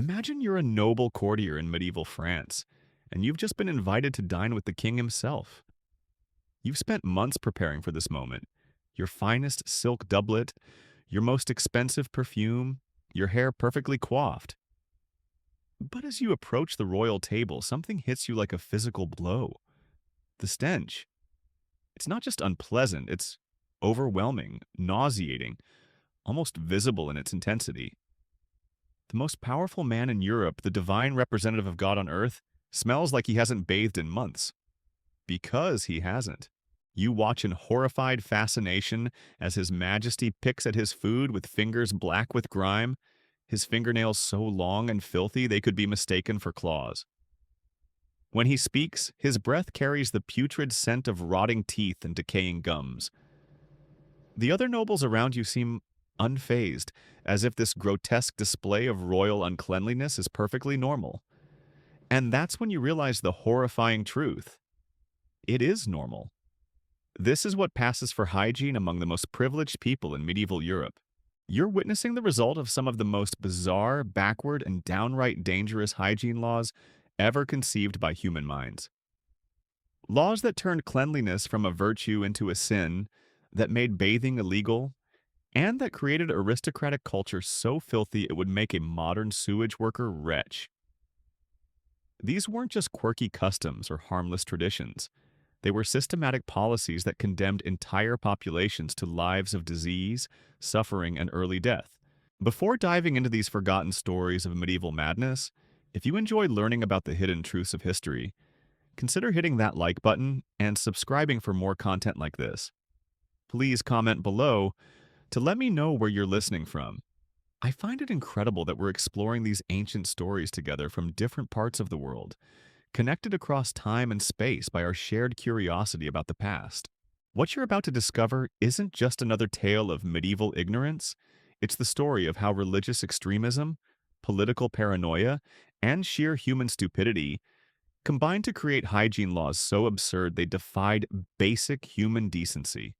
Imagine you're a noble courtier in medieval France, and you've just been invited to dine with the king himself. You've spent months preparing for this moment. Your finest silk doublet, your most expensive perfume, your hair perfectly coiffed. But as you approach the royal table, something hits you like a physical blow. The stench. It's not just unpleasant, it's overwhelming, nauseating, almost visible in its intensity. The most powerful man in Europe, the divine representative of God on earth, smells like he hasn't bathed in months. Because he hasn't. You watch in horrified fascination as His Majesty picks at his food with fingers black with grime, his fingernails so long and filthy they could be mistaken for claws. When he speaks, his breath carries the putrid scent of rotting teeth and decaying gums. The other nobles around you seem unfazed, as if this grotesque display of royal uncleanliness is perfectly normal. And that's when you realize the horrifying truth. It is normal. This is what passes for hygiene among the most privileged people in medieval Europe. You're witnessing the result of some of the most bizarre, backward, and downright dangerous hygiene laws ever conceived by human minds. Laws that turned cleanliness from a virtue into a sin, that made bathing illegal, and that created aristocratic culture so filthy it would make a modern sewage worker retch. These weren't just quirky customs or harmless traditions. They were systematic policies that condemned entire populations to lives of disease, suffering, and early death. Before diving into these forgotten stories of medieval madness, if you enjoy learning about the hidden truths of history, consider hitting that like button and subscribing for more content like this. Please comment below to let me know where you're listening from. I find it incredible that we're exploring these ancient stories together from different parts of the world, connected across time and space by our shared curiosity about the past. What you're about to discover isn't just another tale of medieval ignorance, it's the story of how religious extremism, political paranoia, and sheer human stupidity combined to create hygiene laws so absurd they defied basic human decency.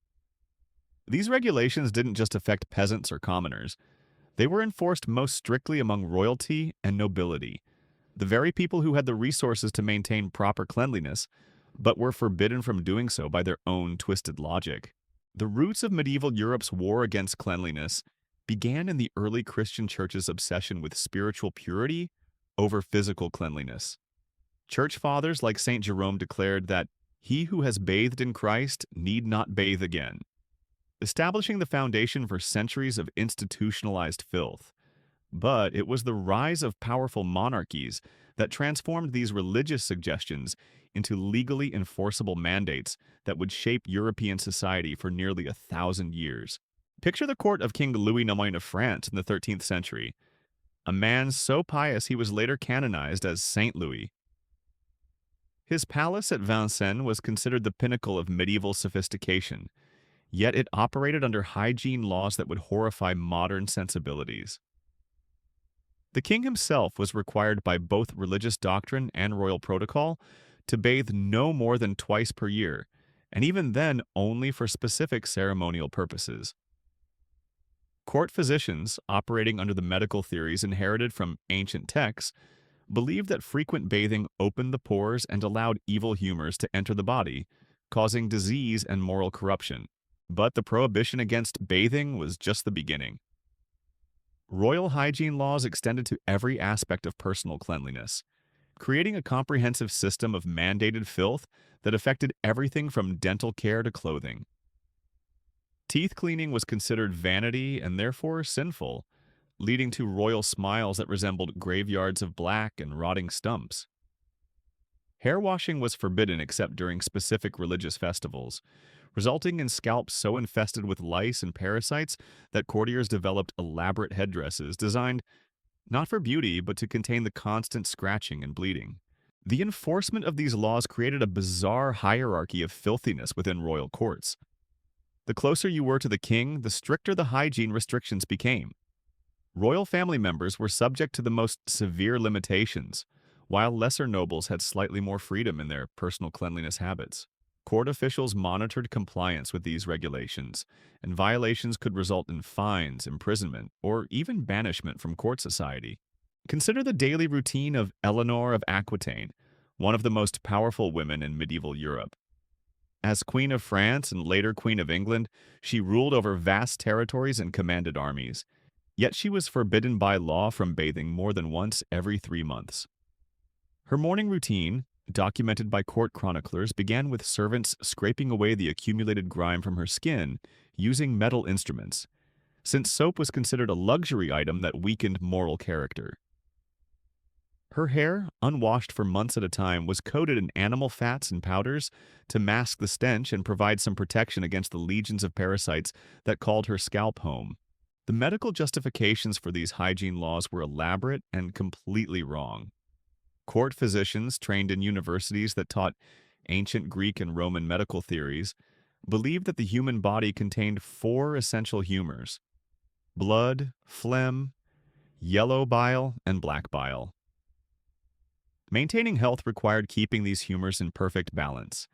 These regulations didn't just affect peasants or commoners. They were enforced most strictly among royalty and nobility, the very people who had the resources to maintain proper cleanliness, but were forbidden from doing so by their own twisted logic. The roots of medieval Europe's war against cleanliness began in the early Christian church's obsession with spiritual purity over physical cleanliness. Church fathers like St. Jerome declared that he who has bathed in Christ need not bathe again, establishing the foundation for centuries of institutionalized filth. But it was the rise of powerful monarchies that transformed these religious suggestions into legally enforceable mandates that would shape European society for nearly 1,000 years. Picture the court of King Louis IX of France in the 13th century, a man so pious he was later canonized as Saint Louis. His palace at Vincennes was considered the pinnacle of medieval sophistication, yet it operated under hygiene laws that would horrify modern sensibilities. The king himself was required by both religious doctrine and royal protocol to bathe no more than twice per year, and even then only for specific ceremonial purposes. Court physicians, operating under the medical theories inherited from ancient texts, believed that frequent bathing opened the pores and allowed evil humors to enter the body, causing disease and moral corruption. But the prohibition against bathing was just the beginning. Royal hygiene laws extended to every aspect of personal cleanliness, creating a comprehensive system of mandated filth that affected everything from dental care to clothing. Teeth cleaning was considered vanity and therefore sinful, leading to royal smiles that resembled graveyards of black and rotting stumps. Hair washing was forbidden except during specific religious festivals, resulting in scalps so infested with lice and parasites that courtiers developed elaborate headdresses designed not for beauty but to contain the constant scratching and bleeding. The enforcement of these laws created a bizarre hierarchy of filthiness within royal courts. The closer you were to the king, the stricter the hygiene restrictions became. Royal family members were subject to the most severe limitations, while lesser nobles had slightly more freedom in their personal cleanliness habits. Court officials monitored compliance with these regulations, and violations could result in fines, imprisonment, or even banishment from court society. Consider the daily routine of Eleanor of Aquitaine, one of the most powerful women in medieval Europe. As Queen of France and later Queen of England, she ruled over vast territories and commanded armies. Yet she was forbidden by law from bathing more than once every 3 months. Her morning routine, documented by court chroniclers, began with servants scraping away the accumulated grime from her skin using metal instruments, since soap was considered a luxury item that weakened moral character. Her hair, unwashed for months at a time, was coated in animal fats and powders to mask the stench and provide some protection against the legions of parasites that called her scalp home. The medical justifications for these hygiene laws were elaborate and completely wrong. Court physicians trained in universities that taught ancient Greek and Roman medical theories believed that the human body contained four essential humors: blood, phlegm, yellow bile, and black bile. Maintaining health required keeping these humors in perfect balance,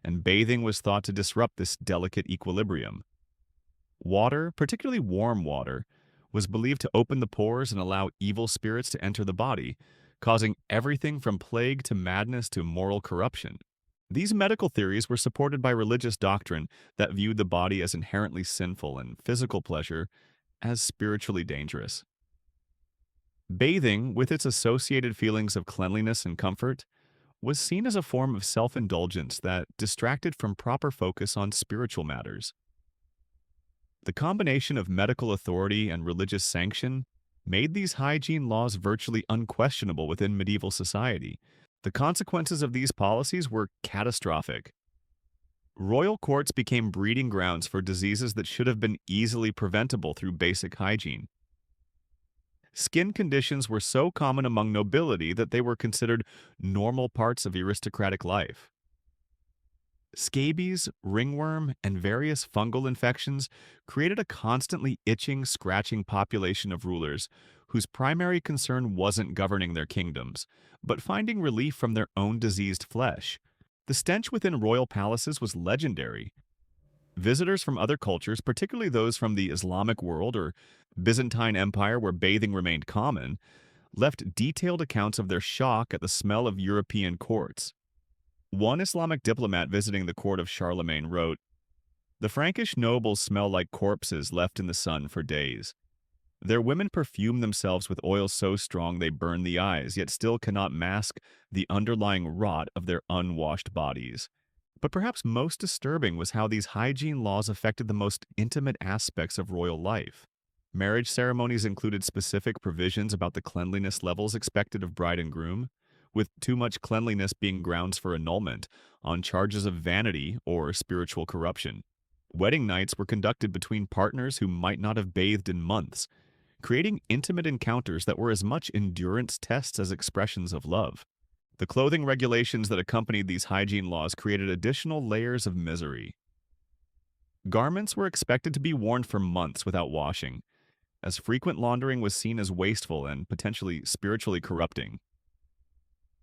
and bathing was thought to disrupt this delicate equilibrium. Water, particularly warm water, was believed to open the pores and allow evil spirits to enter the body, causing everything from plague to madness to moral corruption. These medical theories were supported by religious doctrine that viewed the body as inherently sinful and physical pleasure as spiritually dangerous. Bathing, with its associated feelings of cleanliness and comfort, was seen as a form of self-indulgence that distracted from proper focus on spiritual matters. The combination of medical authority and religious sanction made these hygiene laws virtually unquestionable within medieval society. The consequences of these policies were catastrophic. Royal courts became breeding grounds for diseases that should have been easily preventable through basic hygiene. Skin conditions were so common among nobility that they were considered normal parts of aristocratic life. Scabies, ringworm, and various fungal infections created a constantly itching, scratching population of rulers whose primary concern wasn't governing their kingdoms, but finding relief from their own diseased flesh. The stench within royal palaces was legendary. Visitors from other cultures, particularly those from the Islamic world or Byzantine Empire where bathing remained common, left detailed accounts of their shock at the smell of European courts. One Islamic diplomat visiting the court of Charlemagne wrote, "The Frankish nobles smell like corpses left in the sun for days. Their women perfume themselves with oils so strong they burn the eyes, yet still cannot mask the underlying rot of their unwashed bodies." But perhaps most disturbing was how these hygiene laws affected the most intimate aspects of royal life. Marriage ceremonies included specific provisions about the cleanliness levels expected of bride and groom, with too much cleanliness being grounds for annulment on charges of vanity or spiritual corruption. Wedding nights were conducted between partners who might not have bathed in months, creating intimate encounters that were as much endurance tests as expressions of love. The clothing regulations that accompanied these hygiene laws created additional layers of misery. Garments were expected to be worn for months without washing, as frequent laundering was seen as wasteful and potentially spiritually corrupting.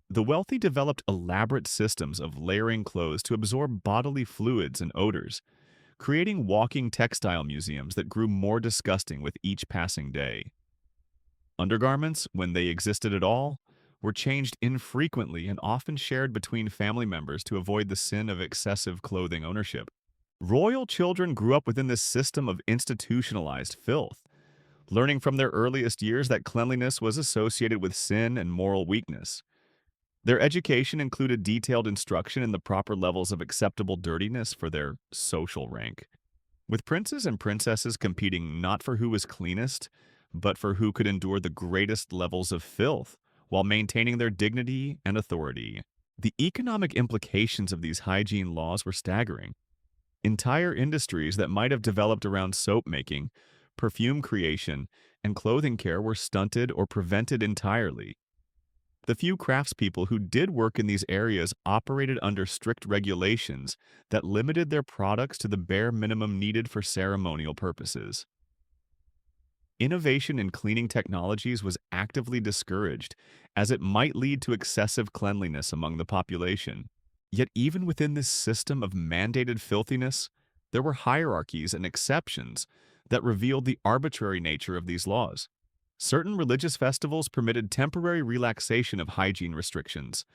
The wealthy developed elaborate systems of layering clothes to absorb bodily fluids and odors, creating walking textile museums that grew more disgusting with each passing day. Undergarments, when they existed at all, were changed infrequently and often shared between family members to avoid the sin of excessive clothing ownership. Royal children grew up within this system of institutionalized filth, learning from their earliest years that cleanliness was associated with sin and moral weakness. Their education included detailed instruction in the proper levels of acceptable dirtiness for their social rank, with princes and princesses competing not for who was cleanest, but for who could endure the greatest levels of filth while maintaining their dignity and authority. The economic implications of these hygiene laws were staggering. Entire industries that might have developed around soap making, perfume creation, and clothing care were stunted or prevented entirely. The few craftspeople who did work in these areas operated under strict regulations that limited their products to the bare minimum needed for ceremonial purposes. Innovation in cleaning technologies was actively discouraged, as it might lead to excessive cleanliness among the population. Yet even within this system of mandated filthiness, there were hierarchies and exceptions that revealed the arbitrary nature of these laws. Certain religious festivals permitted temporary relaxation of hygiene restrictions,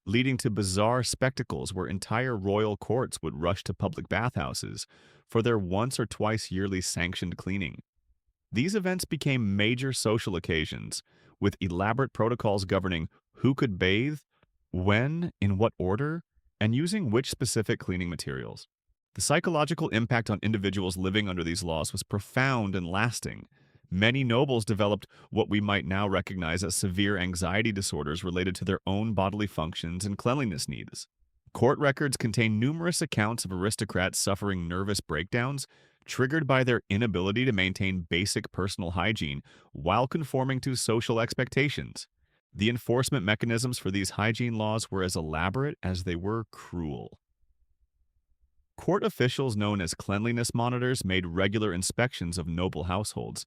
leading to bizarre spectacles where entire royal courts would rush to public bathhouses for their once or twice yearly sanctioned cleaning. These events became major social occasions, with elaborate protocols governing who could bathe, when, in what order, and using which specific cleaning materials. The psychological impact on individuals living under these laws was profound and lasting. Many nobles developed what we might now recognize as severe anxiety disorders related to their own bodily functions and cleanliness needs. Court records contain numerous accounts of aristocrats suffering nervous breakdowns triggered by their inability to maintain basic personal hygiene while conforming to social expectations. The enforcement mechanisms for these hygiene laws were as elaborate as they were cruel. Court officials known as cleanliness monitors made regular inspections of noble households,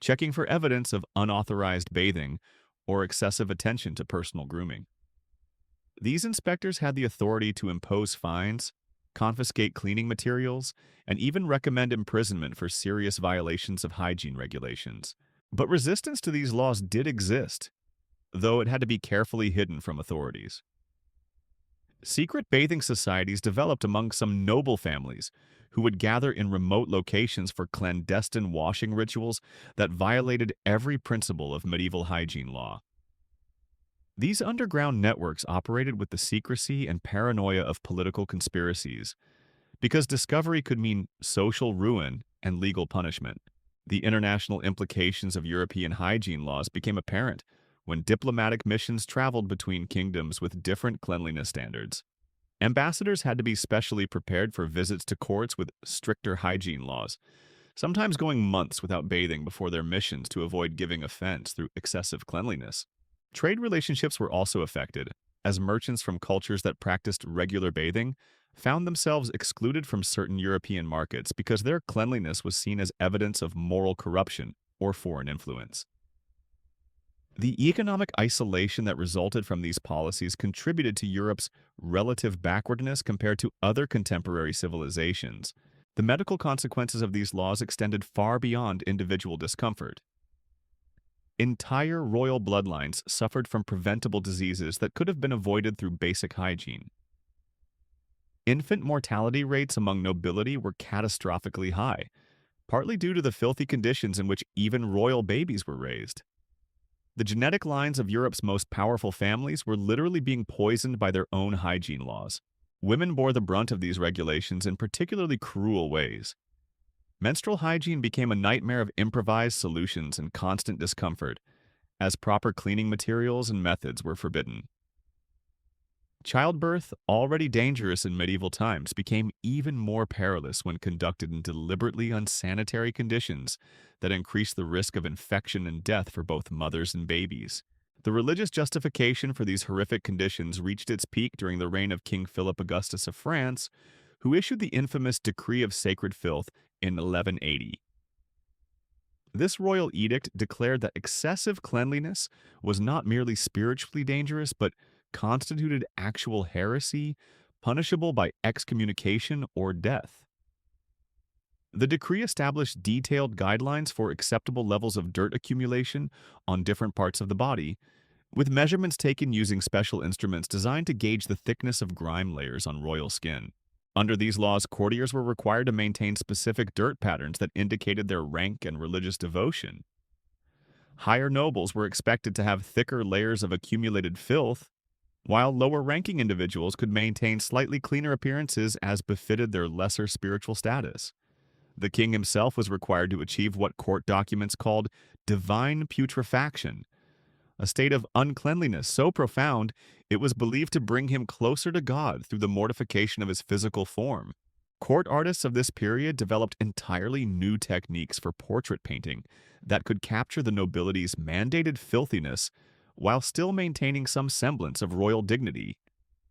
checking for evidence of unauthorized bathing or excessive attention to personal grooming. These inspectors had the authority to impose fines, confiscate cleaning materials, and even recommend imprisonment for serious violations of hygiene regulations. But resistance to these laws did exist, though it had to be carefully hidden from authorities. Secret bathing societies developed among some noble families who would gather in remote locations for clandestine washing rituals that violated every principle of medieval hygiene law. These underground networks operated with the secrecy and paranoia of political conspiracies, because discovery could mean social ruin and legal punishment. The international implications of European hygiene laws became apparent when diplomatic missions traveled between kingdoms with different cleanliness standards. Ambassadors had to be specially prepared for visits to courts with stricter hygiene laws, sometimes going months without bathing before their missions to avoid giving offense through excessive cleanliness. Trade relationships were also affected, as merchants from cultures that practiced regular bathing found themselves excluded from certain European markets because their cleanliness was seen as evidence of moral corruption or foreign influence. The economic isolation that resulted from these policies contributed to Europe's relative backwardness compared to other contemporary civilizations. The medical consequences of these laws extended far beyond individual discomfort. Entire royal bloodlines suffered from preventable diseases that could have been avoided through basic hygiene. Infant mortality rates among nobility were catastrophically high, partly due to the filthy conditions in which even royal babies were raised. The genetic lines of Europe's most powerful families were literally being poisoned by their own hygiene laws. Women bore the brunt of these regulations in particularly cruel ways. Menstrual hygiene became a nightmare of improvised solutions and constant discomfort, as proper cleaning materials and methods were forbidden. Childbirth, already dangerous in medieval times, became even more perilous when conducted in deliberately unsanitary conditions that increased the risk of infection and death for both mothers and babies. The religious justification for these horrific conditions reached its peak during the reign of King Philip Augustus of France, who issued the infamous Decree of Sacred Filth in 1180. This royal edict declared that excessive cleanliness was not merely spiritually dangerous, but constituted actual heresy, punishable by excommunication or death. The decree established detailed guidelines for acceptable levels of dirt accumulation on different parts of the body, with measurements taken using special instruments designed to gauge the thickness of grime layers on royal skin. Under these laws, courtiers were required to maintain specific dirt patterns that indicated their rank and religious devotion. Higher nobles were expected to have thicker layers of accumulated filth, while lower-ranking individuals could maintain slightly cleaner appearances as befitted their lesser spiritual status. The king himself was required to achieve what court documents called divine putrefaction, a state of uncleanliness so profound it was believed to bring him closer to God through the mortification of his physical form. Court artists of this period developed entirely new techniques for portrait painting that could capture the nobility's mandated filthiness while still maintaining some semblance of royal dignity.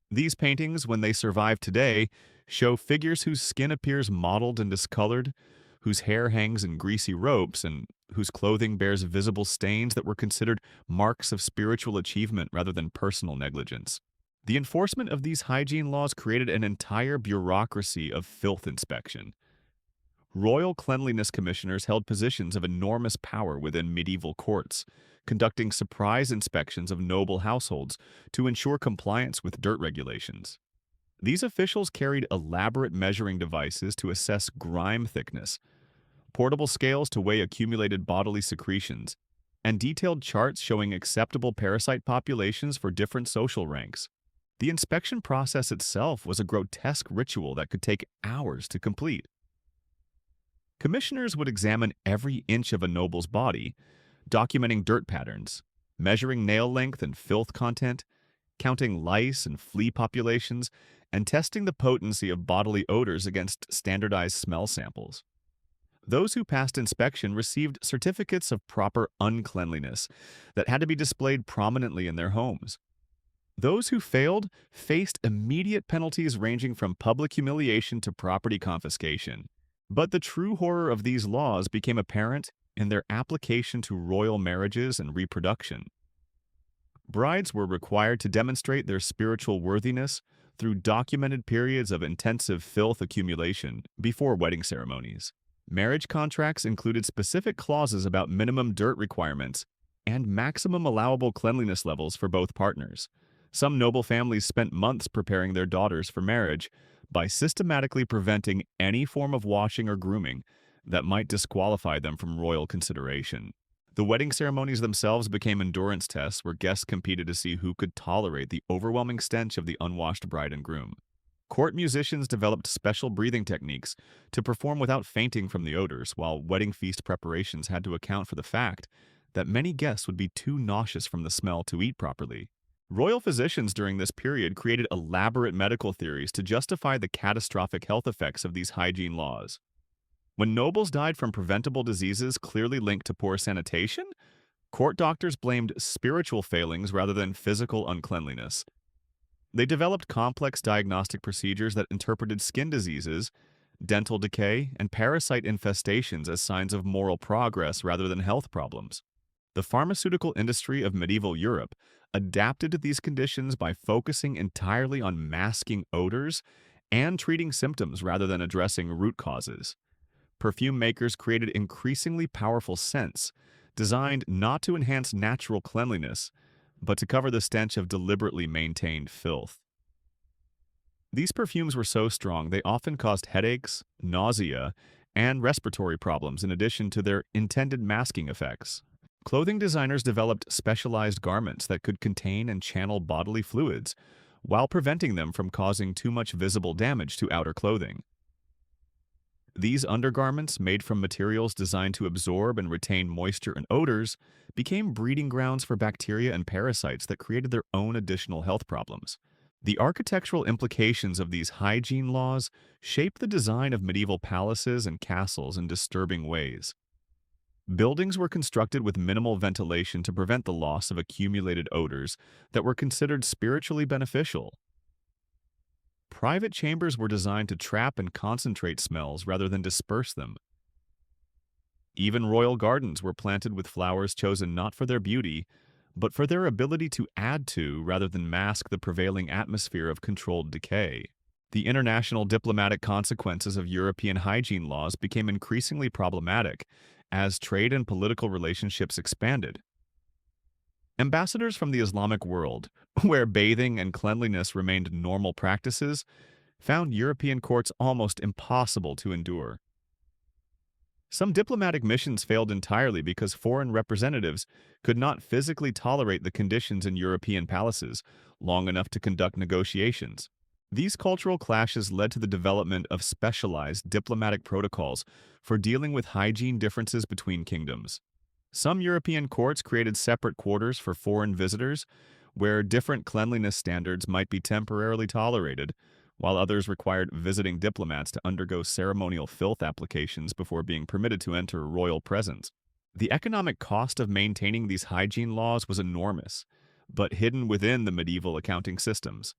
These paintings, when they survive today, show figures whose skin appears mottled and discolored, whose hair hangs in greasy ropes, and whose clothing bears visible stains that were considered marks of spiritual achievement rather than personal negligence. The enforcement of these hygiene laws created an entire bureaucracy of filth inspection. Royal cleanliness commissioners held positions of enormous power within medieval courts, conducting surprise inspections of noble households to ensure compliance with dirt regulations. These officials carried elaborate measuring devices to assess grime thickness, portable scales to weigh accumulated bodily secretions, and detailed charts showing acceptable parasite populations for different social ranks. The inspection process itself was a grotesque ritual that could take hours to complete. Commissioners would examine every inch of a noble's body, documenting dirt patterns, measuring nail length and filth content, counting lice and flea populations, and testing the potency of bodily odors against standardized smell samples. Those who passed inspection received certificates of proper uncleanliness that had to be displayed prominently in their homes. Those who failed faced immediate penalties ranging from public humiliation to property confiscation. But the true horror of these laws became apparent in their application to royal marriages and reproduction. Brides were required to demonstrate their spiritual worthiness through documented periods of intensive filth accumulation before wedding ceremonies. Marriage contracts included specific clauses about minimum dirt requirements and maximum allowable cleanliness levels for both partners. Some noble families spent months preparing their daughters for marriage by systematically preventing any form of washing or grooming that might disqualify them from royal consideration. The wedding ceremonies themselves became endurance tests where guests competed to see who could tolerate the overwhelming stench of the unwashed bride and groom. Court musicians developed special breathing techniques to perform without fainting from the odors, while wedding feast preparations had to account for the fact that many guests would be too nauseous from the smell to eat properly. Royal physicians during this period created elaborate medical theories to justify the catastrophic health effects of these hygiene laws. When nobles died from preventable diseases clearly linked to poor sanitation, court doctors blamed spiritual failings rather than physical uncleanliness. They developed complex diagnostic procedures that interpreted skin diseases, dental decay, and parasite infestations as signs of moral progress rather than health problems. The pharmaceutical industry of medieval Europe adapted to these conditions by focusing entirely on masking odors and treating symptoms rather than addressing root causes. Perfume makers created increasingly powerful scents, designed not to enhance natural cleanliness, but to cover the stench of deliberately maintained filth. These perfumes were so strong they often caused headaches, nausea, and respiratory problems in addition to their intended masking effects. Clothing designers developed specialized garments that could contain and channel bodily fluids, while preventing them from causing too much visible damage to outer clothing. These undergarments, made from materials designed to absorb and retain moisture and odors, became breeding grounds for bacteria and parasites that created their own additional health problems. The architectural implications of these hygiene laws shaped the design of medieval palaces and castles in disturbing ways. Buildings were constructed with minimal ventilation to prevent the loss of accumulated odors that were considered spiritually beneficial. Private chambers were designed to trap and concentrate smells rather than disperse them. Even royal gardens were planted with flowers chosen not for their beauty, but for their ability to add to rather than mask the prevailing atmosphere of controlled decay. The international diplomatic consequences of European hygiene laws became increasingly problematic as trade and political relationships expanded. Ambassadors from the Islamic world, where bathing and cleanliness remained normal practices, found European courts almost impossible to endure. Some diplomatic missions failed entirely because foreign representatives could not physically tolerate the conditions in European palaces long enough to conduct negotiations. These cultural clashes led to the development of specialized diplomatic protocols for dealing with hygiene differences between kingdoms. Some European courts created separate quarters for foreign visitors, where different cleanliness standards might be temporarily tolerated, while others required visiting diplomats to undergo ceremonial filth applications before being permitted to enter royal presence. The economic cost of maintaining these hygiene laws was enormous, but hidden within the medieval accounting systems.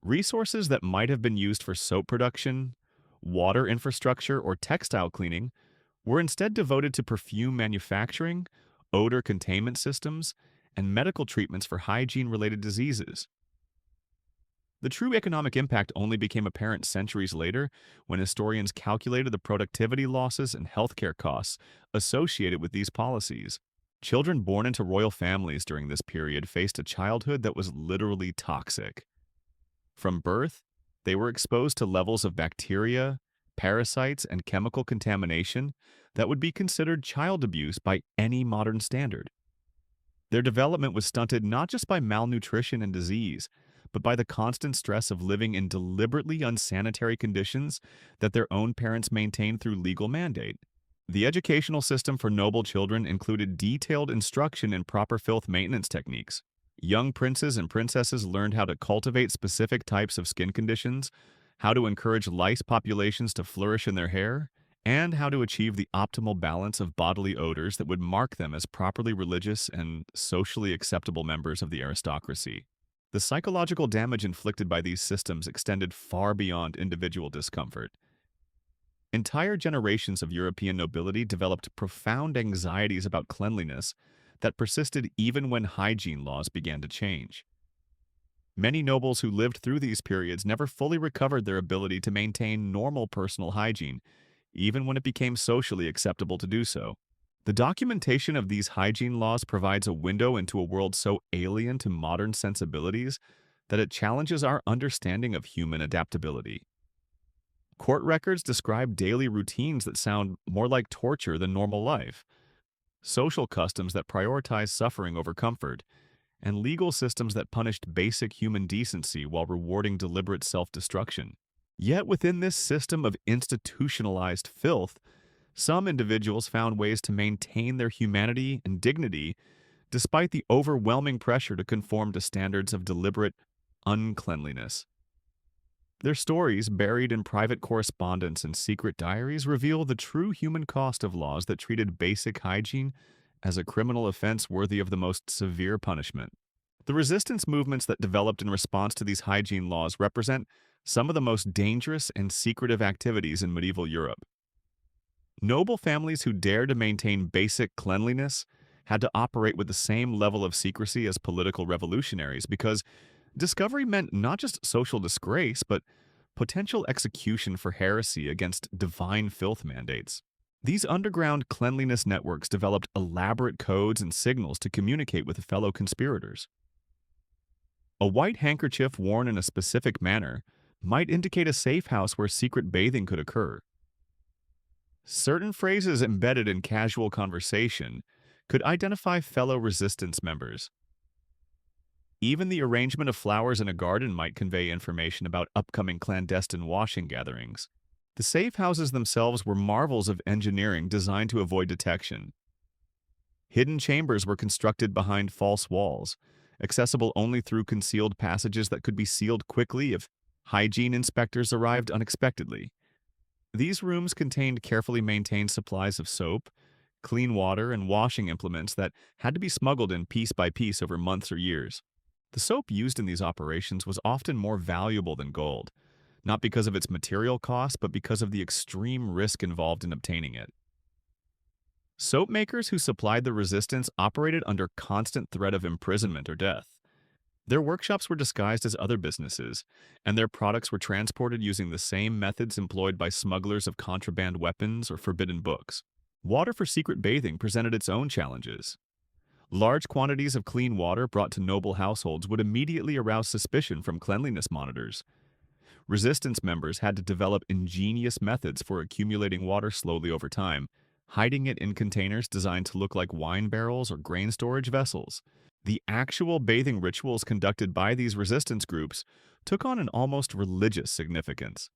Resources that might have been used for soap production, water infrastructure, or textile cleaning were instead devoted to perfume manufacturing, odor containment systems, and medical treatments for hygiene-related diseases. The true economic impact only became apparent centuries later when historians calculated the productivity losses and healthcare costs associated with these policies. Children born into royal families during this period faced a childhood that was literally toxic. From birth, they were exposed to levels of bacteria, parasites, and chemical contamination that would be considered child abuse by any modern standard. Their development was stunted not just by malnutrition and disease, but by the constant stress of living in deliberately unsanitary conditions that their own parents maintained through legal mandate. The educational system for noble children included detailed instruction in proper filth maintenance techniques. Young princes and princesses learned how to cultivate specific types of skin conditions, how to encourage lice populations to flourish in their hair, and how to achieve the optimal balance of bodily odors that would mark them as properly religious and socially acceptable members of the aristocracy. The psychological damage inflicted by these systems extended far beyond individual discomfort. Entire generations of European nobility developed profound anxieties about cleanliness that persisted even when hygiene laws began to change. Many nobles who lived through these periods never fully recovered their ability to maintain normal personal hygiene, even when it became socially acceptable to do so. The documentation of these hygiene laws provides a window into a world so alien to modern sensibilities that it challenges our understanding of human adaptability. Court records describe daily routines that sound more like torture than normal life, social customs that prioritize suffering over comfort, and legal systems that punished basic human decency while rewarding deliberate self-destruction. Yet within this system of institutionalized filth, some individuals found ways to maintain their humanity and dignity despite the overwhelming pressure to conform to standards of deliberate uncleanliness. Their stories, buried in private correspondence and secret diaries, reveal the true human cost of laws that treated basic hygiene as a criminal offense worthy of the most severe punishment. The resistance movements that developed in response to these hygiene laws represent some of the most dangerous and secretive activities in medieval Europe. Noble families who dared to maintain basic cleanliness had to operate with the same level of secrecy as political revolutionaries because discovery meant not just social disgrace, but potential execution for heresy against divine filth mandates. These underground cleanliness networks developed elaborate codes and signals to communicate with fellow conspirators. A white handkerchief worn in a specific manner might indicate a safe house where secret bathing could occur. Certain phrases embedded in casual conversation could identify fellow resistance members. Even the arrangement of flowers in a garden might convey information about upcoming clandestine washing gatherings. The safe houses themselves were marvels of engineering designed to avoid detection. Hidden chambers were constructed behind false walls, accessible only through concealed passages that could be sealed quickly if hygiene inspectors arrived unexpectedly. These rooms contained carefully maintained supplies of soap, clean water, and washing implements that had to be smuggled in piece by piece over months or years. The soap used in these operations was often more valuable than gold, not because of its material cost, but because of the extreme risk involved in obtaining it. Soap makers who supplied the resistance operated under constant threat of imprisonment or death. Their workshops were disguised as other businesses, and their products were transported using the same methods employed by smugglers of contraband weapons or forbidden books. Water for secret bathing presented its own challenges. Large quantities of clean water brought to noble households would immediately arouse suspicion from cleanliness monitors. Resistance members had to develop ingenious methods for accumulating water slowly over time, hiding it in containers designed to look like wine barrels or grain storage vessels. The actual bathing rituals conducted by these resistance groups took on an almost religious significance.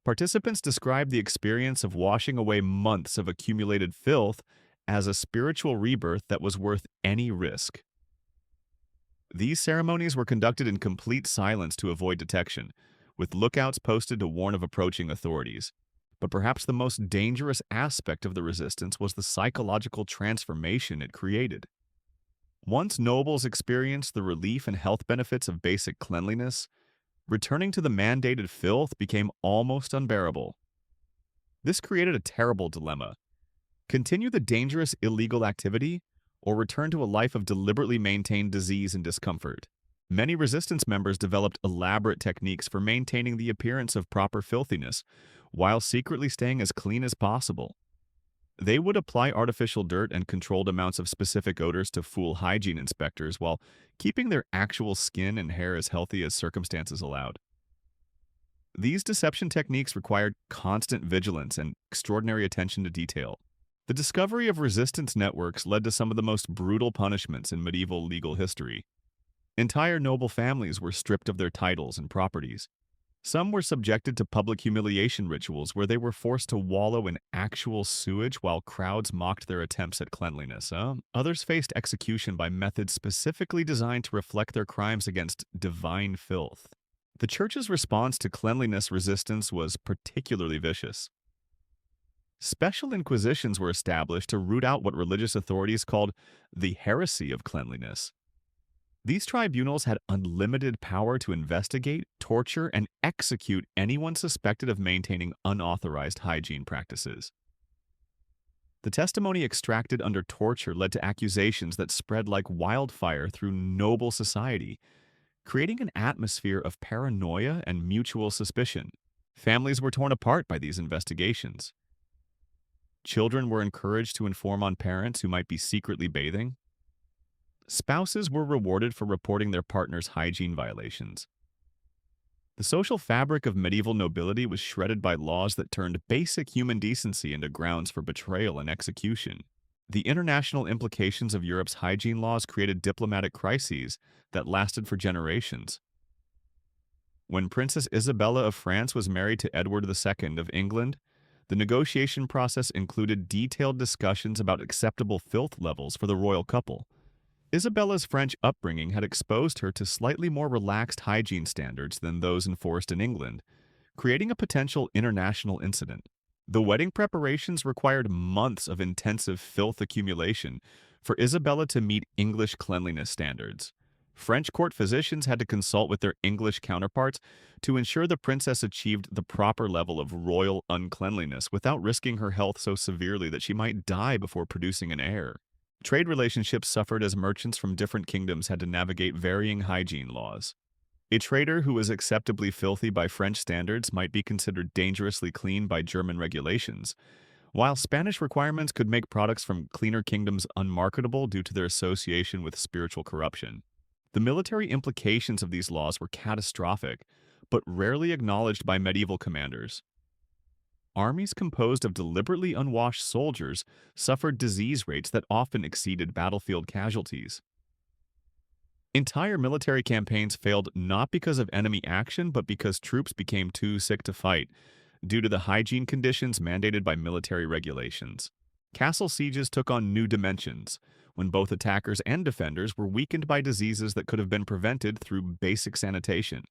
Participants described the experience of washing away months of accumulated filth as a spiritual rebirth that was worth any risk. These ceremonies were conducted in complete silence to avoid detection, with lookouts posted to warn of approaching authorities. But perhaps the most dangerous aspect of the resistance was the psychological transformation it created. Once nobles experienced the relief and health benefits of basic cleanliness, returning to the mandated filth became almost unbearable. This created a terrible dilemma. Continue the dangerous illegal activity, or return to a life of deliberately maintained disease and discomfort? Many resistance members developed elaborate techniques for maintaining the appearance of proper filthiness, while secretly staying as clean as possible. They would apply artificial dirt and controlled amounts of specific odors to fool hygiene inspectors while keeping their actual skin and hair as healthy as circumstances allowed. These deception techniques required constant vigilance and extraordinary attention to detail. The discovery of resistance networks led to some of the most brutal punishments in medieval legal history. Entire noble families were stripped of their titles and properties. Some were subjected to public humiliation rituals where they were forced to wallow in actual sewage while crowds mocked their attempts at cleanliness. Others faced execution by methods specifically designed to reflect their crimes against divine filth. The Church's response to cleanliness resistance was particularly vicious. Special inquisitions were established to root out what religious authorities called the heresy of cleanliness. These tribunals had unlimited power to investigate, torture, and execute anyone suspected of maintaining unauthorized hygiene practices. The testimony extracted under torture led to accusations that spread like wildfire through noble society, creating an atmosphere of paranoia and mutual suspicion. Families were torn apart by these investigations. Children were encouraged to inform on parents who might be secretly bathing. Spouses were rewarded for reporting their partner's hygiene violations. The social fabric of medieval nobility was shredded by laws that turned basic human decency into grounds for betrayal and execution. The international implications of Europe's hygiene laws created diplomatic crises that lasted for generations. When Princess Isabella of France was married to Edward II of England, the negotiation process included detailed discussions about acceptable filth levels for the royal couple. Isabella's French upbringing had exposed her to slightly more relaxed hygiene standards than those enforced in England, creating a potential international incident. The wedding preparations required months of intensive filth accumulation for Isabella to meet English cleanliness standards. French court physicians had to consult with their English counterparts to ensure the princess achieved the proper level of royal uncleanliness without risking her health so severely that she might die before producing an heir. Trade relationships suffered as merchants from different kingdoms had to navigate varying hygiene laws. A trader who was acceptably filthy by French standards might be considered dangerously clean by German regulations, while Spanish requirements could make products from cleaner kingdoms unmarketable due to their association with spiritual corruption. The military implications of these laws were catastrophic, but rarely acknowledged by medieval commanders. Armies composed of deliberately unwashed soldiers suffered disease rates that often exceeded battlefield casualties. Entire military campaigns failed not because of enemy action, but because troops became too sick to fight, due to the hygiene conditions mandated by military regulations. Castle sieges took on new dimensions, when both attackers and defenders were weakened by diseases that could have been prevented through basic sanitation.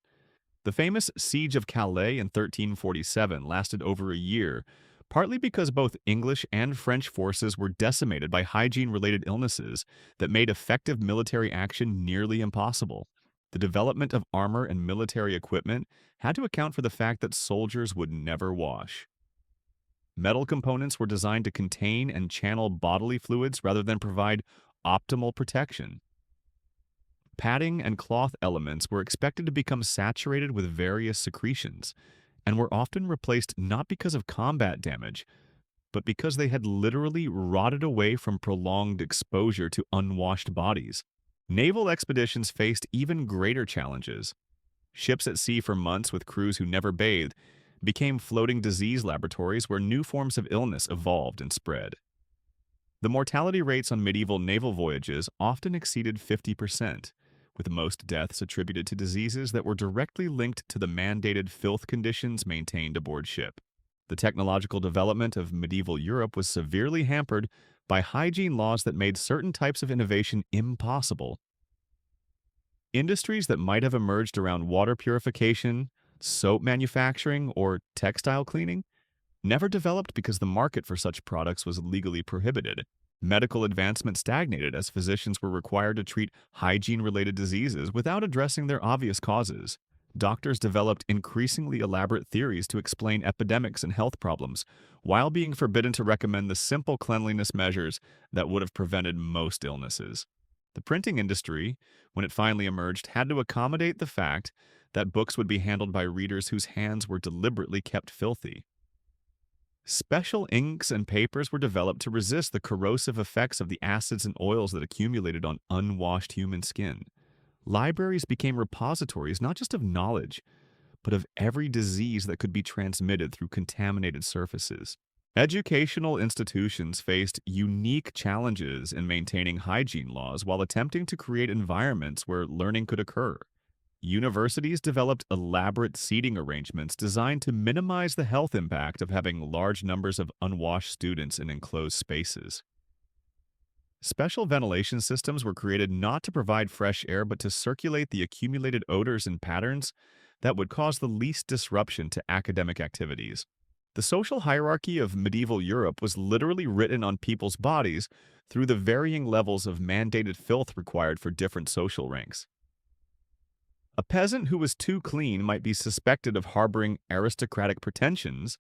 The famous Siege of Calais in 1347 lasted over a year, partly because both English and French forces were decimated by hygiene-related illnesses that made effective military action nearly impossible. The development of armor and military equipment had to account for the fact that soldiers would never wash. Metal components were designed to contain and channel bodily fluids rather than provide optimal protection. Padding and cloth elements were expected to become saturated with various secretions, and were often replaced not because of combat damage, but because they had literally rotted away from prolonged exposure to unwashed bodies. Naval expeditions faced even greater challenges. Ships at sea for months with crews who never bathed became floating disease laboratories where new forms of illness evolved and spread. The mortality rates on medieval naval voyages often exceeded 50%, with most deaths attributed to diseases that were directly linked to the mandated filth conditions maintained aboard ship. The technological development of medieval Europe was severely hampered by hygiene laws that made certain types of innovation impossible. Industries that might have emerged around water purification, soap manufacturing, or textile cleaning never developed because the market for such products was legally prohibited. Medical advancement stagnated as physicians were required to treat hygiene-related diseases without addressing their obvious causes. Doctors developed increasingly elaborate theories to explain epidemics and health problems, while being forbidden to recommend the simple cleanliness measures that would have prevented most illnesses. The printing industry, when it finally emerged, had to accommodate the fact that books would be handled by readers whose hands were deliberately kept filthy. Special inks and papers were developed to resist the corrosive effects of the acids and oils that accumulated on unwashed human skin. Libraries became repositories not just of knowledge, but of every disease that could be transmitted through contaminated surfaces. Educational institutions faced unique challenges in maintaining hygiene laws while attempting to create environments where learning could occur. Universities developed elaborate seating arrangements designed to minimize the health impact of having large numbers of unwashed students in enclosed spaces. Special ventilation systems were created not to provide fresh air but to circulate the accumulated odors and patterns that would cause the least disruption to academic activities. The social hierarchy of medieval Europe was literally written on people's bodies through the varying levels of mandated filth required for different social ranks. A peasant who was too clean might be suspected of harboring aristocratic pretensions,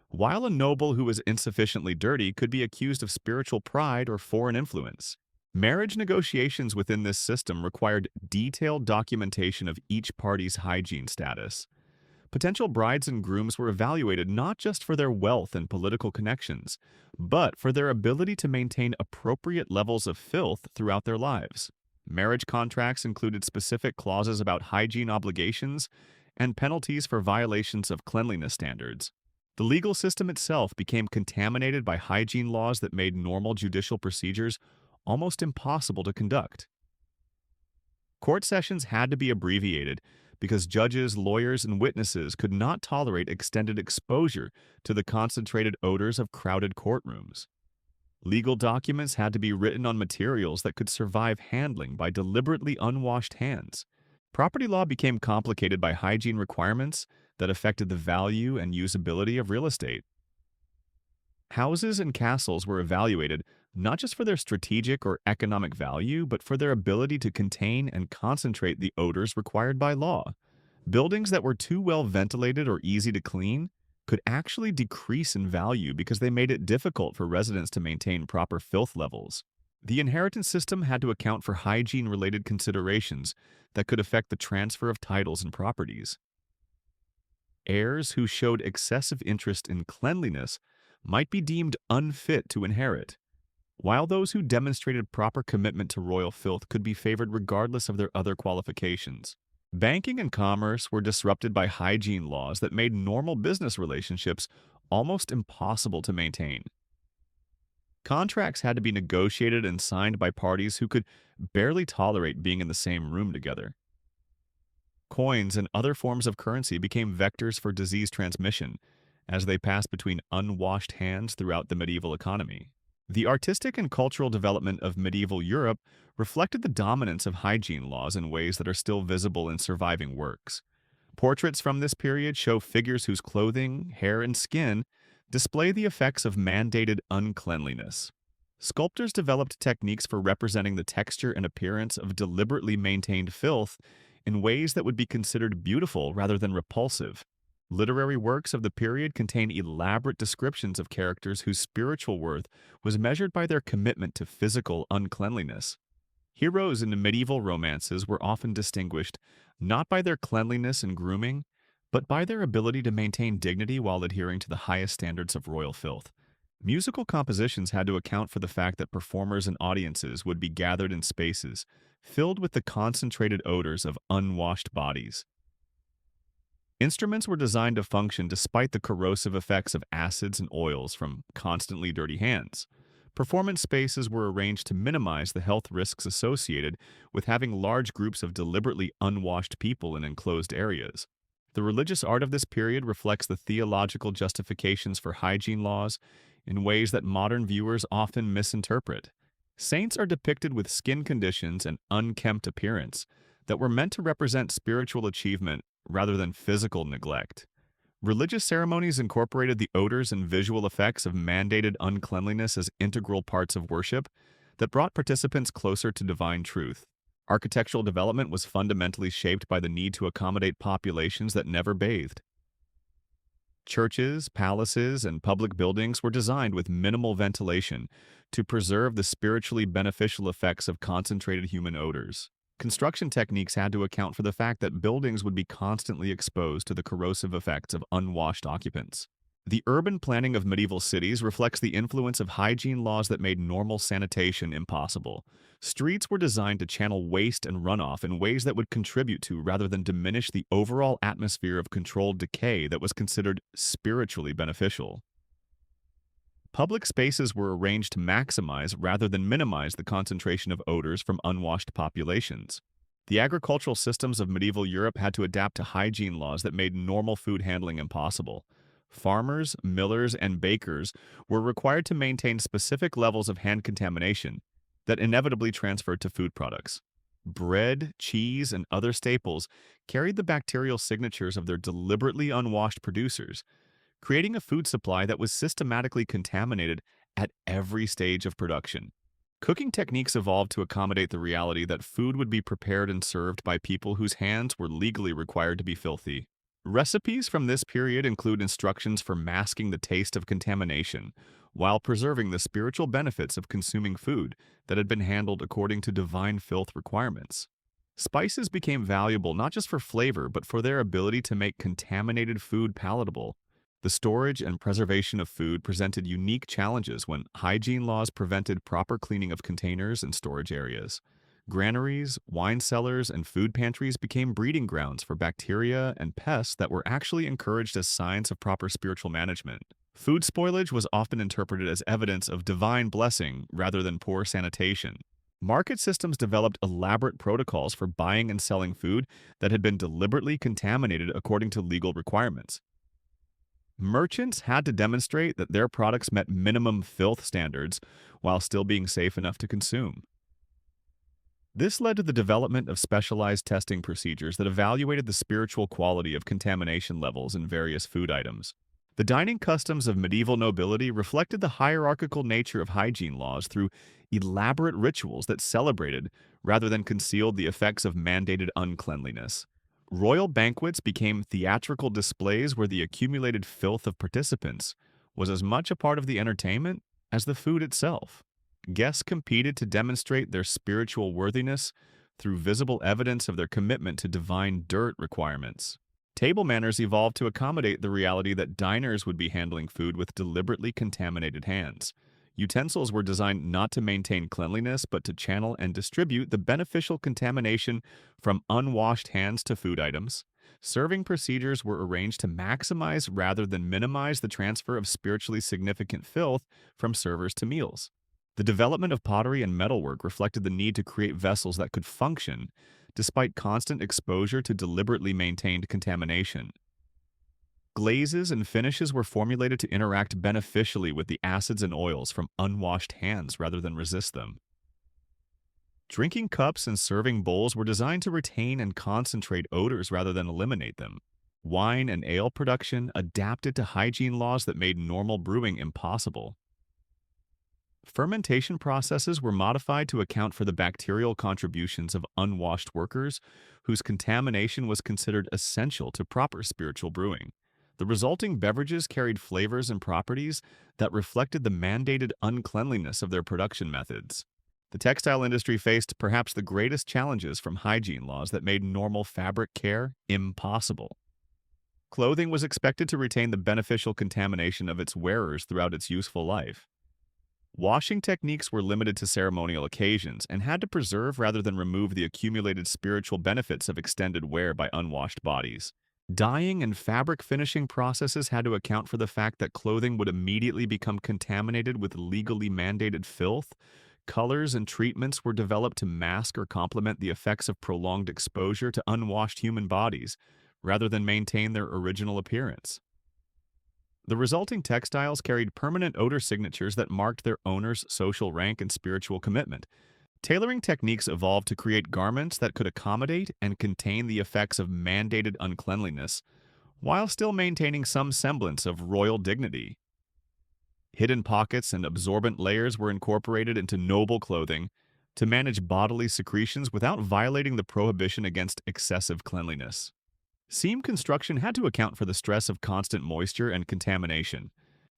while a noble who was insufficiently dirty could be accused of spiritual pride or foreign influence. Marriage negotiations within this system required detailed documentation of each party's hygiene status. Potential brides and grooms were evaluated not just for their wealth and political connections, but for their ability to maintain appropriate levels of filth throughout their lives. Marriage contracts included specific clauses about hygiene obligations and penalties for violations of cleanliness standards. The legal system itself became contaminated by hygiene laws that made normal judicial procedures almost impossible to conduct. Court sessions had to be abbreviated because judges, lawyers, and witnesses could not tolerate extended exposure to the concentrated odors of crowded courtrooms. Legal documents had to be written on materials that could survive handling by deliberately unwashed hands. Property law became complicated by hygiene requirements that affected the value and usability of real estate. Houses and castles were evaluated not just for their strategic or economic value, but for their ability to contain and concentrate the odors required by law. Buildings that were too well ventilated or easy to clean could actually decrease in value because they made it difficult for residents to maintain proper filth levels. The inheritance system had to account for hygiene-related considerations that could affect the transfer of titles and properties. Heirs who showed excessive interest in cleanliness might be deemed unfit to inherit, while those who demonstrated proper commitment to royal filth could be favored regardless of their other qualifications. Banking and commerce were disrupted by hygiene laws that made normal business relationships almost impossible to maintain. Contracts had to be negotiated and signed by parties who could barely tolerate being in the same room together. Coins and other forms of currency became vectors for disease transmission as they passed between unwashed hands throughout the medieval economy. The artistic and cultural development of medieval Europe reflected the dominance of hygiene laws in ways that are still visible in surviving works. Portraits from this period show figures whose clothing, hair, and skin display the effects of mandated uncleanliness. Sculptors developed techniques for representing the texture and appearance of deliberately maintained filth in ways that would be considered beautiful rather than repulsive. Literary works of the period contain elaborate descriptions of characters whose spiritual worth was measured by their commitment to physical uncleanliness. Heroes in the medieval romances were often distinguished not by their cleanliness and grooming, but by their ability to maintain dignity while adhering to the highest standards of royal filth. Musical compositions had to account for the fact that performers and audiences would be gathered in spaces filled with the concentrated odors of unwashed bodies. Instruments were designed to function despite the corrosive effects of acids and oils from constantly dirty hands. Performance spaces were arranged to minimize the health risks associated with having large groups of deliberately unwashed people in enclosed areas. The religious art of this period reflects the theological justifications for hygiene laws in ways that modern viewers often misinterpret. Saints are depicted with skin conditions and unkempt appearance that were meant to represent spiritual achievement rather than physical neglect. Religious ceremonies incorporated the odors and visual effects of mandated uncleanliness as integral parts of worship that brought participants closer to divine truth. Architectural development was fundamentally shaped by the need to accommodate populations that never bathed. Churches, palaces, and public buildings were designed with minimal ventilation to preserve the spiritually beneficial effects of concentrated human odors. Construction techniques had to account for the fact that buildings would be constantly exposed to the corrosive effects of unwashed occupants. The urban planning of medieval cities reflects the influence of hygiene laws that made normal sanitation impossible. Streets were designed to channel waste and runoff in ways that would contribute to rather than diminish the overall atmosphere of controlled decay that was considered spiritually beneficial. Public spaces were arranged to maximize rather than minimize the concentration of odors from unwashed populations. The agricultural systems of medieval Europe had to adapt to hygiene laws that made normal food handling impossible. Farmers, millers, and bakers were required to maintain specific levels of hand contamination that inevitably transferred to food products. Bread, cheese, and other staples carried the bacterial signatures of their deliberately unwashed producers, creating a food supply that was systematically contaminated at every stage of production. Cooking techniques evolved to accommodate the reality that food would be prepared and served by people whose hands were legally required to be filthy. Recipes from this period include instructions for masking the taste of contamination, while preserving the spiritual benefits of consuming food that had been handled according to divine filth requirements. Spices became valuable not just for flavor, but for their ability to make contaminated food palatable. The storage and preservation of food presented unique challenges when hygiene laws prevented proper cleaning of containers and storage areas. Granaries, wine cellars, and food pantries became breeding grounds for bacteria and pests that were actually encouraged as signs of proper spiritual management. Food spoilage was often interpreted as evidence of divine blessing rather than poor sanitation. Market systems developed elaborate protocols for buying and selling food that had been deliberately contaminated according to legal requirements. Merchants had to demonstrate that their products met minimum filth standards while still being safe enough to consume. This led to the development of specialized testing procedures that evaluated the spiritual quality of contamination levels in various food items. The dining customs of medieval nobility reflected the hierarchical nature of hygiene laws through elaborate rituals that celebrated rather than concealed the effects of mandated uncleanliness. Royal banquets became theatrical displays where the accumulated filth of participants was as much a part of the entertainment as the food itself. Guests competed to demonstrate their spiritual worthiness through visible evidence of their commitment to divine dirt requirements. Table manners evolved to accommodate the reality that diners would be handling food with deliberately contaminated hands. Utensils were designed not to maintain cleanliness, but to channel and distribute the beneficial contamination from unwashed hands to food items. Serving procedures were arranged to maximize rather than minimize the transfer of spiritually significant filth from servers to meals. The development of pottery and metalwork reflected the need to create vessels that could function despite constant exposure to deliberately maintained contamination. Glazes and finishes were formulated to interact beneficially with the acids and oils from unwashed hands rather than resist them. Drinking cups and serving bowls were designed to retain and concentrate odors rather than eliminate them. Wine and ale production adapted to hygiene laws that made normal brewing impossible. Fermentation processes were modified to account for the bacterial contributions of unwashed workers, whose contamination was considered essential to proper spiritual brewing. The resulting beverages carried flavors and properties that reflected the mandated uncleanliness of their production methods. The textile industry faced perhaps the greatest challenges from hygiene laws that made normal fabric care impossible. Clothing was expected to retain the beneficial contamination of its wearers throughout its useful life. Washing techniques were limited to ceremonial occasions and had to preserve rather than remove the accumulated spiritual benefits of extended wear by unwashed bodies. Dyeing and fabric finishing processes had to account for the fact that clothing would immediately become contaminated with legally mandated filth. Colors and treatments were developed to mask or complement the effects of prolonged exposure to unwashed human bodies, rather than maintain their original appearance. The resulting textiles carried permanent odor signatures that marked their owner's social rank and spiritual commitment. Tailoring techniques evolved to create garments that could accommodate and contain the effects of mandated uncleanliness, while still maintaining some semblance of royal dignity. Hidden pockets and absorbent layers were incorporated into noble clothing to manage bodily secretions without violating the prohibition against excessive cleanliness. Seam construction had to account for the stress of constant moisture and contamination.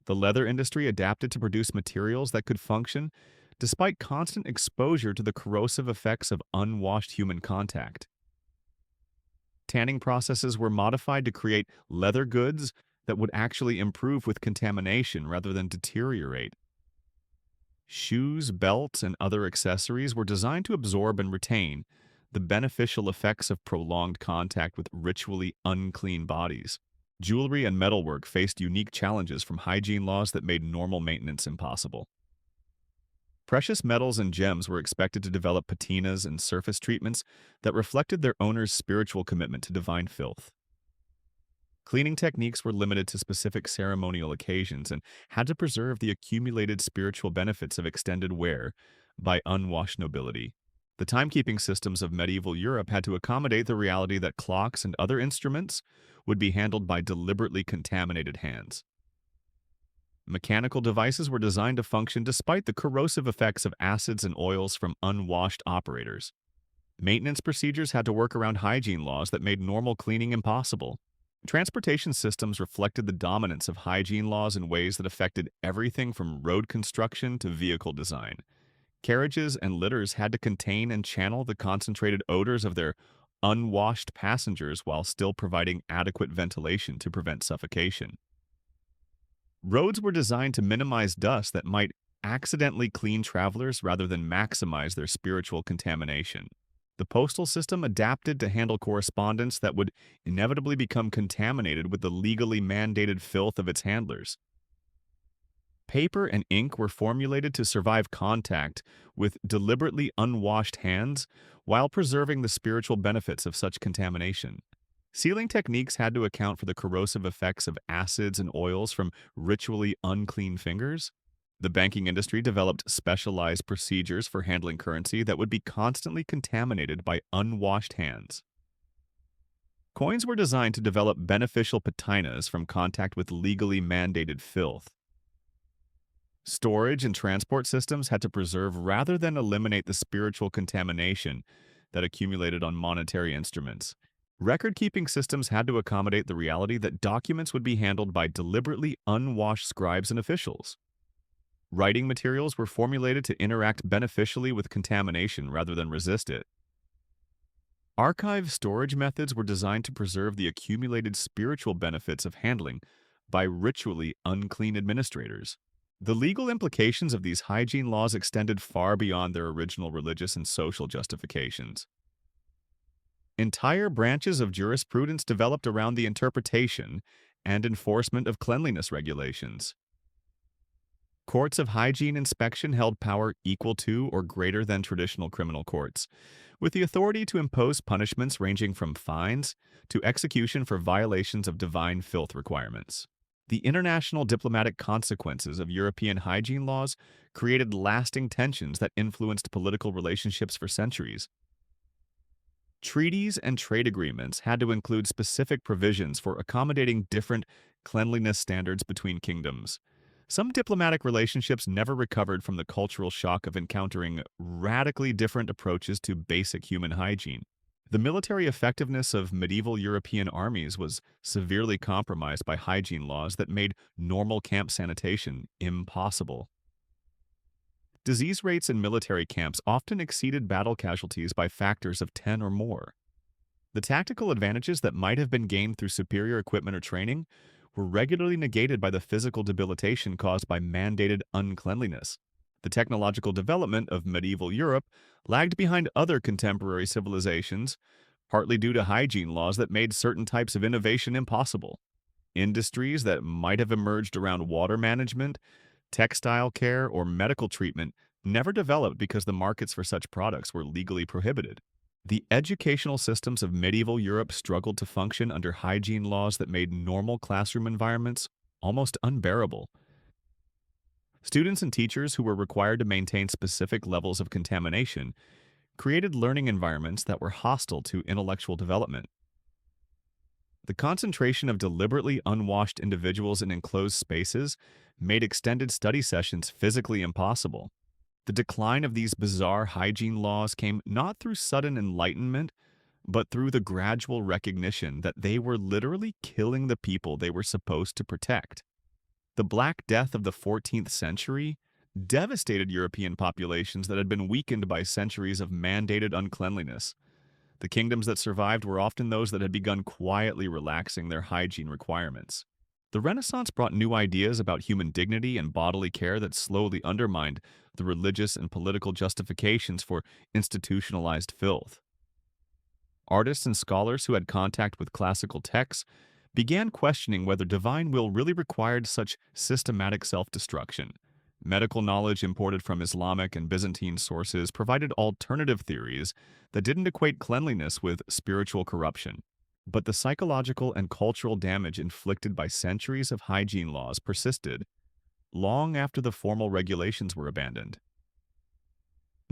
The leather industry adapted to produce materials that could function despite constant exposure to the corrosive effects of unwashed human contact. Tanning processes were modified to create leather goods that would actually improve with contamination rather than deteriorate. Shoes, belts, and other accessories were designed to absorb and retain the beneficial effects of prolonged contact with ritually unclean bodies. Jewelry and metalwork faced unique challenges from hygiene laws that made normal maintenance impossible. Precious metals and gems were expected to develop patinas and surface treatments that reflected their owner's spiritual commitment to divine filth. Cleaning techniques were limited to specific ceremonial occasions and had to preserve the accumulated spiritual benefits of extended wear by unwashed nobility. The timekeeping systems of medieval Europe had to accommodate the reality that clocks and other instruments would be handled by deliberately contaminated hands. Mechanical devices were designed to function despite the corrosive effects of acids and oils from unwashed operators. Maintenance procedures had to work around hygiene laws that made normal cleaning impossible. Transportation systems reflected the dominance of hygiene laws in ways that affected everything from road construction to vehicle design. Carriages and litters had to contain and channel the concentrated odors of their unwashed passengers while still providing adequate ventilation to prevent suffocation. Roads were designed to minimize dust that might accidentally clean travelers rather than maximize their spiritual contamination. The postal system adapted to handle correspondence that would inevitably become contaminated with the legally mandated filth of its handlers. Paper and ink were formulated to survive contact with deliberately unwashed hands while preserving the spiritual benefits of such contamination. Sealing techniques had to account for the corrosive effects of acids and oils from ritually unclean fingers. The banking industry developed specialized procedures for handling currency that would be constantly contaminated by unwashed hands. Coins were designed to develop beneficial patinas from contact with legally mandated filth. Storage and transport systems had to preserve rather than eliminate the spiritual contamination that accumulated on monetary instruments. Record-keeping systems had to accommodate the reality that documents would be handled by deliberately unwashed scribes and officials. Writing materials were formulated to interact beneficially with contamination rather than resist it. Archive storage methods were designed to preserve the accumulated spiritual benefits of handling by ritually unclean administrators. The legal implications of these hygiene laws extended far beyond their original religious and social justifications. Entire branches of jurisprudence developed around the interpretation and enforcement of cleanliness regulations. Courts of hygiene inspection held power equal to or greater than traditional criminal courts, with the authority to impose punishments ranging from fines to execution for violations of divine filth requirements. The international diplomatic consequences of European hygiene laws created lasting tensions that influenced political relationships for centuries. Treaties and trade agreements had to include specific provisions for accommodating different cleanliness standards between kingdoms. Some diplomatic relationships never recovered from the cultural shock of encountering radically different approaches to basic human hygiene. The military effectiveness of medieval European armies was severely compromised by hygiene laws that made normal camp sanitation impossible. Disease rates in military camps often exceeded battle casualties by factors of 10 or more. The tactical advantages that might have been gained through superior equipment or training were regularly negated by the physical debilitation caused by mandated uncleanliness. The technological development of medieval Europe lagged behind other contemporary civilizations, partly due to hygiene laws that made certain types of innovation impossible. Industries that might have emerged around water management, textile care, or medical treatment never developed because the markets for such products were legally prohibited. The educational systems of medieval Europe struggled to function under hygiene laws that made normal classroom environments almost unbearable. Students and teachers who were required to maintain specific levels of contamination created learning environments that were hostile to intellectual development. The concentration of deliberately unwashed individuals in enclosed spaces made extended study sessions physically impossible. The decline of these bizarre hygiene laws came not through sudden enlightenment, but through the gradual recognition that they were literally killing the people they were supposed to protect. The Black Death of the 14th century devastated European populations that had been weakened by centuries of mandated uncleanliness. The kingdoms that survived were often those that had begun quietly relaxing their hygiene requirements. The Renaissance brought new ideas about human dignity and bodily care that slowly undermined the religious and political justifications for institutionalized filth. Artists and scholars who had contact with classical texts began questioning whether divine will really required such systematic self-destruction. Medical knowledge imported from Islamic and Byzantine sources provided alternative theories that didn't equate cleanliness with spiritual corruption. But the psychological and cultural damage inflicted by centuries of hygiene laws persisted long after the formal regulations were abandoned.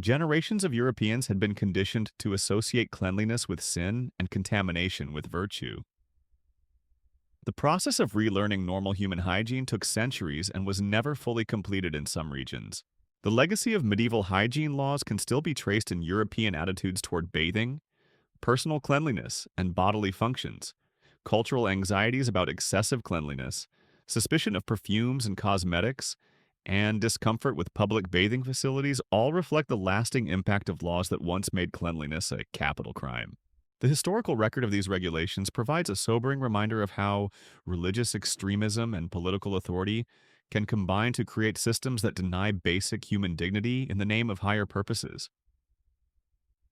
Generations of Europeans had been conditioned to associate cleanliness with sin and contamination with virtue. The process of relearning normal human hygiene took centuries and was never fully completed in some regions. The legacy of medieval hygiene laws can still be traced in European attitudes toward bathing, personal cleanliness, and bodily functions. Cultural anxieties about excessive cleanliness, suspicion of perfumes and cosmetics, and discomfort with public bathing facilities all reflect the lasting impact of laws that once made cleanliness a capital crime. The historical record of these regulations provides a sobering reminder of how religious extremism and political authority can combine to create systems that deny basic human dignity in the name of higher purposes.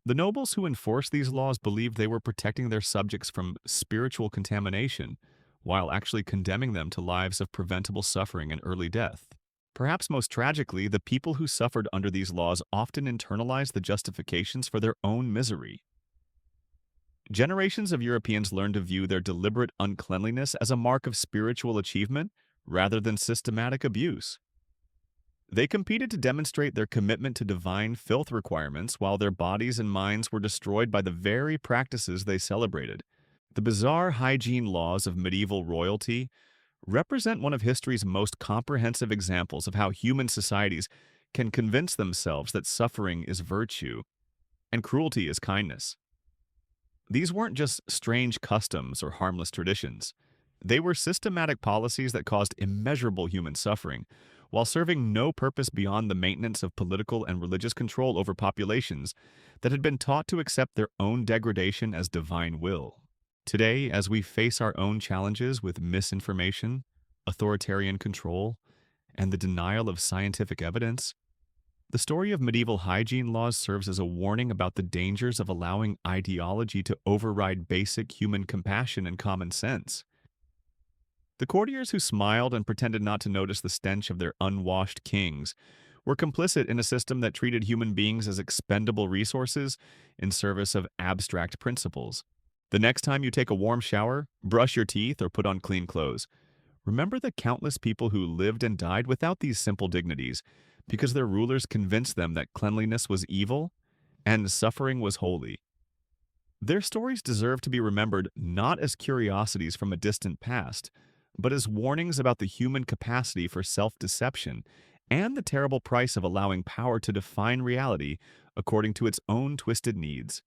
The nobles who enforced these laws believed they were protecting their subjects from spiritual contamination, while actually condemning them to lives of preventable suffering and early death. Perhaps most tragically, the people who suffered under these laws often internalized the justifications for their own misery. Generations of Europeans learned to view their deliberate uncleanliness as a mark of spiritual achievement rather than systematic abuse. They competed to demonstrate their commitment to divine filth requirements while their bodies and minds were destroyed by the very practices they celebrated. The bizarre hygiene laws of medieval royalty represent one of history's most comprehensive examples of how human societies can convince themselves that suffering is virtue and cruelty is kindness. These weren't just strange customs or harmless traditions. They were systematic policies that caused immeasurable human suffering, while serving no purpose beyond the maintenance of political and religious control over populations that had been taught to accept their own degradation as divine will. Today, as we face our own challenges with misinformation, authoritarian control, and the denial of scientific evidence, the story of medieval hygiene laws serves as a warning about the dangers of allowing ideology to override basic human compassion and common sense. The courtiers who smiled and pretended not to notice the stench of their unwashed kings were complicit in a system that treated human beings as expendable resources in service of abstract principles. The next time you take a warm shower, brush your teeth, or put on clean clothes, remember the countless people who lived and died without these simple dignities because their rulers convinced them that cleanliness was evil and suffering was holy. Their stories deserve to be remembered not as curiosities from a distant past, but as warnings about the human capacity for self-deception and the terrible price of allowing power to define reality according to its own twisted needs.